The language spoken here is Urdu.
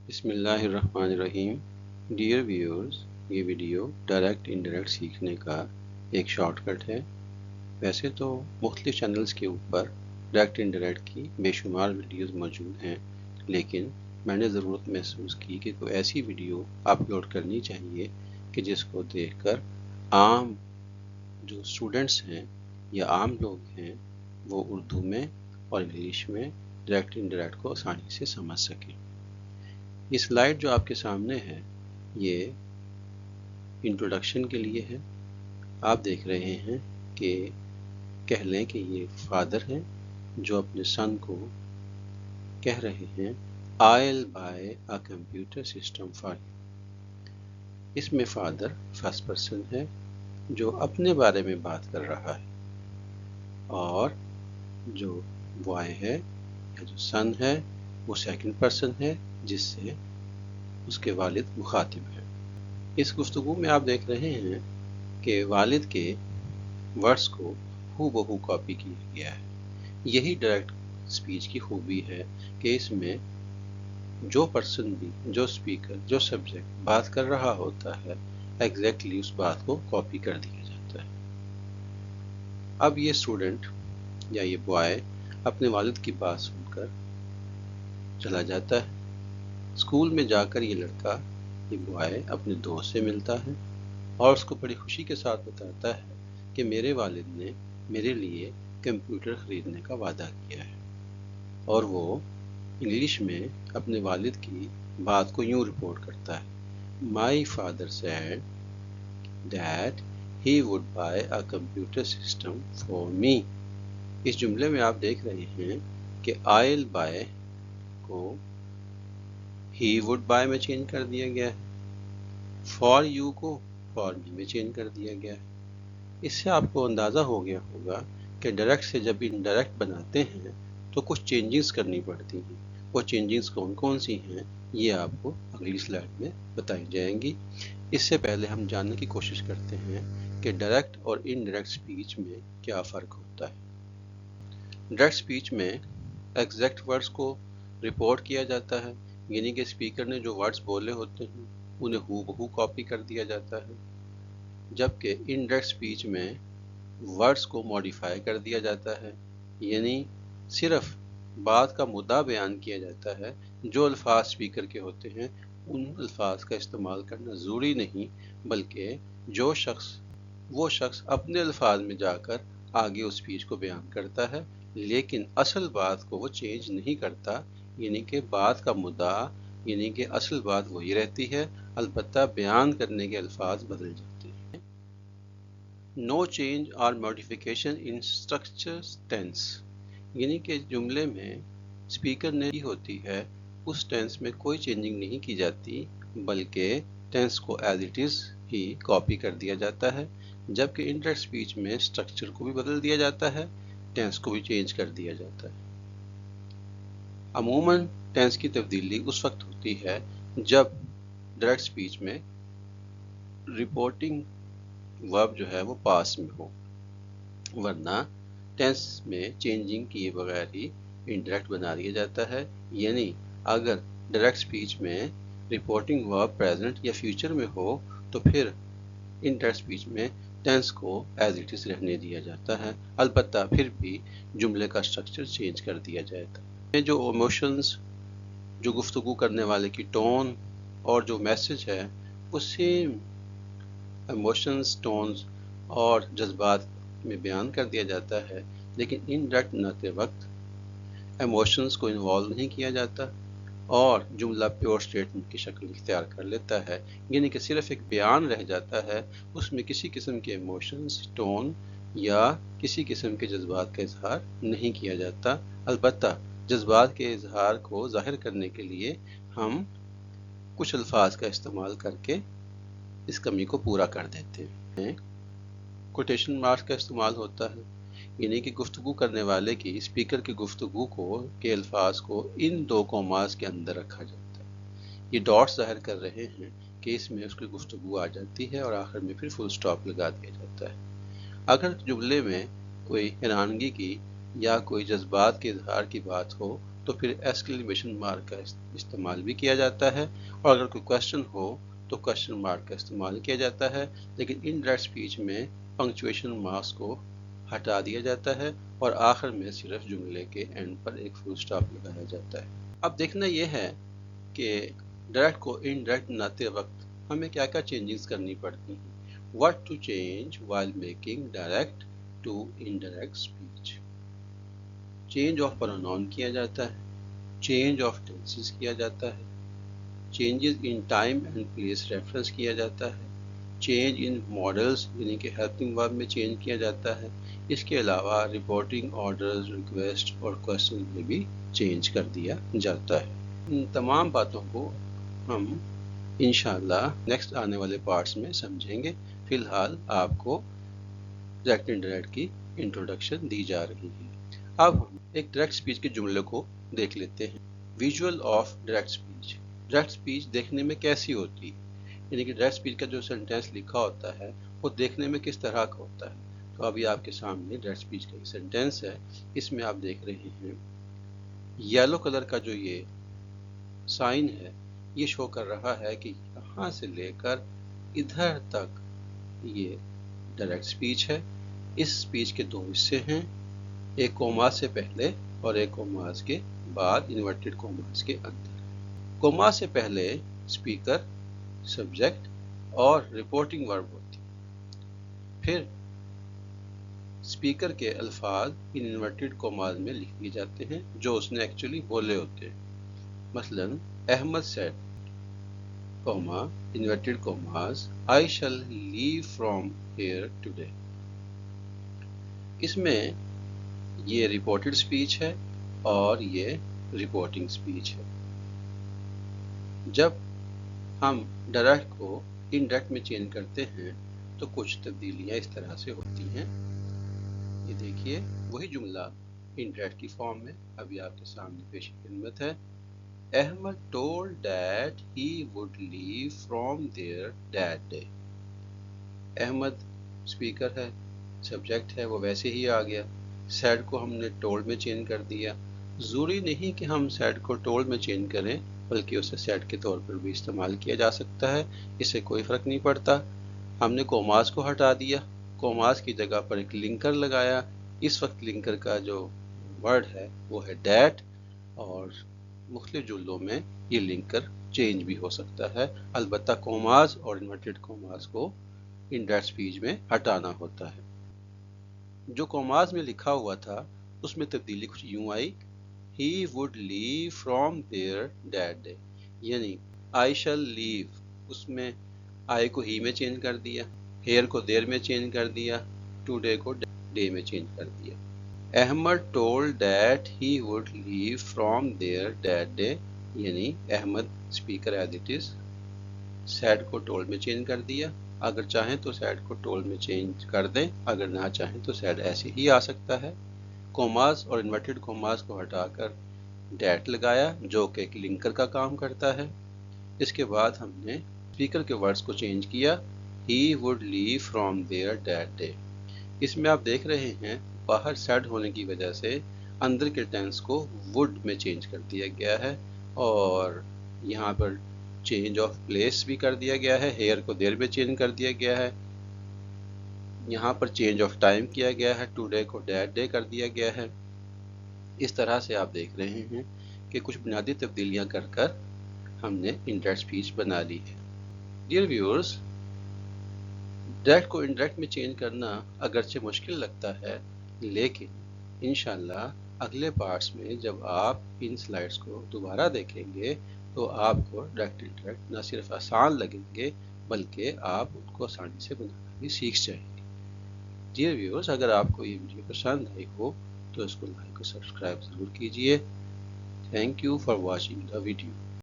بسم اللہ الرحمن الرحیم۔ ڈیئر ویورز، یہ ویڈیو ڈائریکٹ انڈائریکٹ سیکھنے کا ایک شارٹ کٹ ہے۔ ویسے تو مختلف چینلز کے اوپر ڈائریکٹ انڈائریکٹ کی بے شمار ویڈیوز موجود ہیں، لیکن میں نے ضرورت محسوس کی کہ کوئی ایسی ویڈیو اپلوڈ کرنی چاہیے کہ جس کو دیکھ کر عام جو اسٹوڈنٹس ہیں یا عام لوگ ہیں وہ اردو میں اور انگلش میں ڈائریکٹ انڈائریکٹ کو آسانی سے سمجھ سکیں۔ یہ سلائیڈ جو آپ کے سامنے ہے یہ انٹروڈکشن کے لیے ہے۔ آپ دیکھ رہے ہیں کہ کہہ لیں کہ یہ فادر ہیں جو اپنے سن کو کہہ رہے ہیں I'll buy a computer system for you۔ اس میں فادر فرسٹ پرسن ہے جو اپنے بارے میں بات کر رہا ہے، اور جو بوائے ہے یا جو سن ہے وہ سیکنڈ پرسن ہے جس سے اس کے والد مخاطب ہیں۔ اس گفتگو میں آپ دیکھ رہے ہیں کہ والد کے ورڈز کو ہو بہو کاپی کیا گیا ہے۔ یہی ڈائریکٹ اسپیچ کی خوبی ہے کہ اس میں جو پرسن بھی، جو اسپیکر، جو سبجیکٹ بات کر رہا ہوتا ہے ایگزیکٹلی اس بات کو کاپی کر دیا جاتا ہے۔ اب یہ اسٹوڈنٹ یا یہ بوائے اپنے والد کی بات سن کر چلا جاتا ہے۔ اسکول میں جا کر یہ لڑکا، یہ بوائے اپنے دوست سے ملتا ہے اور اس کو بڑی خوشی کے ساتھ بتاتا ہے کہ میرے والد نے میرے لیے کمپیوٹر خریدنے کا وعدہ کیا ہے، اور وہ انگلش میں اپنے والد کی بات کو یوں رپورٹ کرتا ہے My father said that he would buy a computer system for me۔ اس جملے میں آپ دیکھ رہے ہیں کہ I'll buy کو he would buy میں چینج کر دیا گیا ہے، for you کو for me میں چینج کر دیا گیا ہے۔ اس سے آپ کو اندازہ ہو گیا ہوگا کہ ڈائریکٹ سے جب انڈائریکٹ بناتے ہیں تو کچھ چینجز کرنی پڑتی ہیں۔ وہ چینجز کون کون سی ہیں یہ آپ کو اگلی سلائیڈ میں بتائی جائیں گی۔ اس سے پہلے ہم جاننے کی کوشش کرتے ہیں کہ ڈائریکٹ اور انڈائریکٹ سپیچ میں کیا فرق ہوتا ہے۔ ڈائریکٹ سپیچ میں ایگزیکٹ ورڈز کو رپورٹ کیا جاتا ہے، یعنی کہ اسپیکر نے جو ورڈز بولے ہوتے ہیں انہیں ہو بہو کاپی کر دیا جاتا ہے، جبکہ انڈائریکٹ سپیچ میں ورڈز کو ماڈیفائی کر دیا جاتا ہے، یعنی صرف بات کا مدعا بیان کیا جاتا ہے۔ جو الفاظ اسپیکر کے ہوتے ہیں ان الفاظ کا استعمال کرنا ضروری نہیں، بلکہ وہ شخص اپنے الفاظ میں جا کر آگے اس اسپیچ کو بیان کرتا ہے، لیکن اصل بات کو وہ چینج نہیں کرتا، یعنی کہ بات کا مدعا، یعنی کہ اصل بات وہی رہتی ہے، البتہ بیان کرنے کے الفاظ بدل جاتے ہیں۔ No change or modification in structure tense، یعنی کہ جملے میں اسپیکر نے کی ہوتی ہے اس ٹینس میں کوئی چینجنگ نہیں کی جاتی، بلکہ ٹینس کو as it is he copy کر دیا جاتا ہے، جبکہ انڈائریکٹ اسپیچ میں اسٹرکچر کو بھی بدل دیا جاتا ہے، ٹینس کو بھی چینج کر دیا جاتا ہے۔ عموماً ٹینس کی تبدیلی اس وقت ہوتی ہے جب ڈائریکٹ اسپیچ میں رپورٹنگ ورب جو ہے وہ پاس میں ہو، ورنہ ٹینس میں چینجنگ کیے بغیر ہی انڈائریکٹ بنا دیا جاتا ہے، یعنی اگر ڈائریکٹ اسپیچ میں رپورٹنگ ورب پریزنٹ یا فیوچر میں ہو تو پھر انڈائریکٹ اسپیچ میں ٹینس کو ایز اٹ از رہنے دیا جاتا ہے، البتہ پھر بھی جملے کا اسٹرکچر چینج کر دیا جاتا ہے۔ جو ایموشنز، جو گفتگو کرنے والے کی ٹون اور جو میسج ہے وہ سیم ایموشنز، ٹونز اور جذبات میں بیان کر دیا جاتا ہے، لیکن انڈائریکٹ بناتے وقت ایموشنز کو انوالو نہیں کیا جاتا اور جملہ پیور اسٹیٹمنٹ کی شکل اختیار کر لیتا ہے، یعنی کہ صرف ایک بیان رہ جاتا ہے، اس میں کسی قسم کے ایموشنز، ٹون یا کسی قسم کے جذبات کا اظہار نہیں کیا جاتا، البتہ جذبات کے اظہار کو ظاہر کرنے کے لیے ہم کچھ الفاظ کا استعمال کر کے اس کمی کو پورا کر دیتے ہیں۔ کوٹیشن مارکس کا استعمال ہوتا ہے، یعنی کہ گفتگو کرنے والے کی، اسپیکر کی گفتگو کے الفاظ کو ان دو کوماز کے اندر رکھا جاتا ہے۔ یہ ڈاٹس ظاہر کر رہے ہیں کہ اس میں اس کی گفتگو آ جاتی ہے اور آخر میں پھر فل سٹاپ لگا دیا جاتا ہے۔ اگر جملے میں کوئی حیرانگی کی یا کوئی جذبات کے اظہار کی بات ہو تو پھر ایکسکلیمیشن مارک کا استعمال بھی کیا جاتا ہے، اور اگر کوئی کوشچن ہو تو کوشچن مارک کا استعمال کیا جاتا ہے، لیکن انڈائریکٹ اسپیچ میں پنکچویشن مارکس کو ہٹا دیا جاتا ہے اور آخر میں صرف جملے کے اینڈ پر ایک فل سٹاپ لگایا جاتا ہے۔ اب دیکھنا یہ ہے کہ ڈائریکٹ کو انڈائریکٹ بناتے وقت ہمیں کیا کیا چینجز کرنی پڑتی ہیں۔ What to change while making direct to indirect speech؟ Change of pronoun کیا جاتا ہے، چینج آف ٹینسز کیا جاتا ہے، changes in time and place reference کیا جاتا ہے، چینج ان ماڈلز یعنی کہ ہیلپنگ ورب میں چینج کیا جاتا ہے۔ اس کے علاوہ رپورٹنگ آرڈرز، ریکویسٹ اور کوشچن میں بھی چینج کر دیا جاتا ہے۔ ان تمام باتوں کو ہم انشاءاللہ نیکسٹ آنے والے پارٹس میں سمجھیں گے۔ فی الحال آپ کو ڈائریکٹ انڈائریکٹ کی انٹروڈکشن دی جا رہی ہے۔ اب ہم ایک ڈائریکٹ اسپیچ کے جملے کو دیکھ لیتے ہیں۔ Visual of direct speech. Direct speech دیکھنے میں کیسی ہوتی ہے، یعنی کہ ڈائریکٹ اسپیچ کا جو سینٹینس لکھا ہوتا ہے وہ دیکھنے میں کس طرح کا ہوتا ہے۔ تو ابھی آپ کے سامنے ڈائریکٹ اسپیچ کا ایک سینٹینس ہے، اس میں آپ دیکھ رہے ہیں یلو کلر کا جو یہ سائن ہے یہ شو کر رہا ہے کہ یہاں سے لے کر ادھر تک یہ ڈائریکٹ اسپیچ ہے۔ اس اسپیچ کے دو حصے ہیں، ایک کوماز سے پہلے اور ایک کوماز کے بعد انورٹڈ کوماز کے اندر۔ کوماز سے پہلے اسپیکر، سبجیکٹ اور رپورٹنگ ورب ہوتی، پھر اسپیکر کے الفاظ ان انورٹڈ کوماز میں لکھ دیے جاتے ہیں جو اس نے ایکچولی بولے ہوتے ہیں۔ مثلا Ahmed said comma inverted commas I shall leave from here today۔ اس میں یہ رپورٹڈ اسپیچ ہے اور یہ رپورٹنگ اسپیچ ہے۔ جب ہم ڈائریکٹ کو انڈائریکٹ میں چینج کرتے ہیں تو کچھ تبدیلیاں اس طرح سے ہوتی ہیں۔ یہ دیکھیے وہی جملہ انڈائریکٹ کی فارم میں ابھی آپ کے سامنے پیش خدمت ہے۔ Ahmed told that he would leave from there that day۔ Ahmed speaker ہے، سبجیکٹ ہے وہ ویسے ہی آ گیا، سیڈ کو ہم نے ٹولڈ میں چینج کر دیا۔ ضروری نہیں کہ ہم سیڈ کو ٹولڈ میں چینج کریں، بلکہ اسے سیڈ کے طور پر بھی استعمال کیا جا سکتا ہے، اس سے کوئی فرق نہیں پڑتا۔ ہم نے کوماز کو ہٹا دیا، کوماز کی جگہ پر ایک لنکر لگایا۔ اس وقت لنکر کا جو ورڈ ہے وہ ہے ڈیٹ، اور مختلف جملوں میں یہ لنکر چینج بھی ہو سکتا ہے، البتہ کوماز اور انورٹڈ کوماز کو انڈائریکٹ اسپیچ میں ہٹانا ہوتا ہے۔ جو کوماز میں لکھا ہوا تھا اس میں تبدیلی کچھ یوں آئی، He would leave from there that day، یعنی I shall leave، اس میں I کو he میں چینج کر دیا، here کو there میں چینج کر دیا، today کو day میں چینج کر دیا۔ Ahmad told that he would leave from there that day، یعنی Ahmed speaker as it is, said کو ٹولڈ میں چینج کر دیا۔ اگر چاہیں تو سیڈ کو ٹولڈ میں چینج کر دیں، اگر نہ چاہیں تو سیڈ ایسے ہی آ سکتا ہے۔ کوماز اور انورٹڈ کوماز کو ہٹا کر ڈیٹ لگایا جو کہ ایک لنکر کا کام کرتا ہے۔ اس کے بعد ہم نے اسپیکر کے ورڈز کو چینج کیا، He would leave from there that day۔ اس میں آپ دیکھ رہے ہیں باہر سیڈ ہونے کی وجہ سے اندر کے ٹینس کو would میں چینج کر دیا گیا ہے، اور یہاں پر چینج آف پلیس بھی کر دیا گیا ہے، ہیئر کو دیر میں چینج کر دیا گیا ہے، یہاں پر چینج آف ٹائم کیا گیا ہے، ٹو ڈے کو ڈیٹ ڈے کر دیا گیا ہے۔ اس طرح سے آپ دیکھ رہے ہیں کہ کچھ بنیادی تبدیلیاں کر کر ہم نے انڈائریکٹ اسپیچ بنا لی ہے۔ ڈیئر ویورز، ڈائریکٹ کو انڈائریکٹ میں چینج کرنا اگرچہ مشکل لگتا ہے، لیکن انشاءاللہ اگلے پارٹس میں جب آپ ان سلائڈز کو دوبارہ دیکھیں گے تو آپ کو ڈائریکٹ انڈائریکٹ نہ صرف آسان لگیں گے بلکہ آپ ان کو آسانی سے بنانا بھی سیکھ جائیں گے۔ ڈیئر ویورز، اگر آپ کو یہ ویڈیو پسند آئی ہو تو اس کو لائک اور سبسکرائب ضرور کیجیے۔ Thank you for watching the video.